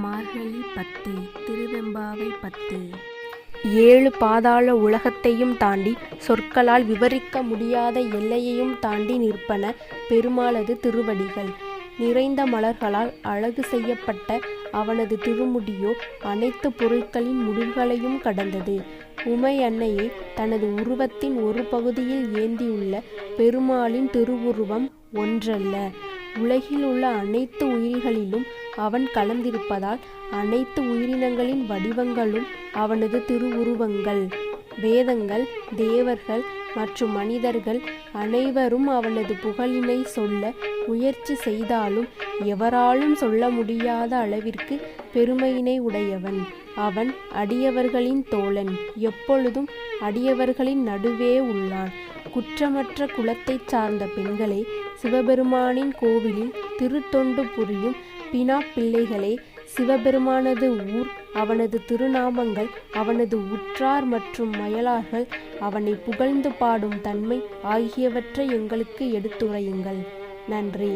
மார்கழி 10 திருவெம்பாவை 10. 7 பாதாள உலகத்தையும் தாண்டி சொற்களால் விவரிக்க முடியாத எல்லையையும் தாண்டி நிற்பன பெருமாளது திருவடிகள். நிறைந்த மலர்களால் அழகு செய்யப்பட்ட அவனது திருமுடியோ அனைத்து பொருட்களின் முடிவுகளையும் கடந்தது. உமை அன்னையை தனது உருவத்தின் ஒரு பகுதியில் ஏந்தியுள்ள பெருமாளின் திருவுருவம் ஒன்றல்ல. உலகில் உள்ள அனைத்து உயிர்களிலும் அவன் கலந்திருப்பதால் அனைத்து உயிரினங்களின் வடிவங்களும் அவனது திருவுருவங்கள். வேதங்கள், தேவர்கள் மற்றும் மனிதர்கள் அனைவரும் அவனது புகழினை சொல்ல முயற்சி செய்தாலும் எவராலும் சொல்ல முடியாத அளவிற்கு பெருமையினை உடையவன். அவன் அடியவர்களின் தோழன், எப்பொழுதும் அடியவர்களின் நடுவே உள்ளான். குற்றமற்ற குலத்தைச் சார்ந்த பெண்களே, சிவபெருமானின் கோவிலில் திருத்தொண்டு புரியும் பினா பிள்ளைகளே, சிவபெருமானது ஊர், அவனது திருநாமங்கள், அவனது உற்றார் மற்றும் அயலார்கள், அவனை புகழ்ந்து பாடும் தன்மை ஆகியவற்றை எங்களுக்கு எடுத்துரையுங்கள். நன்றி.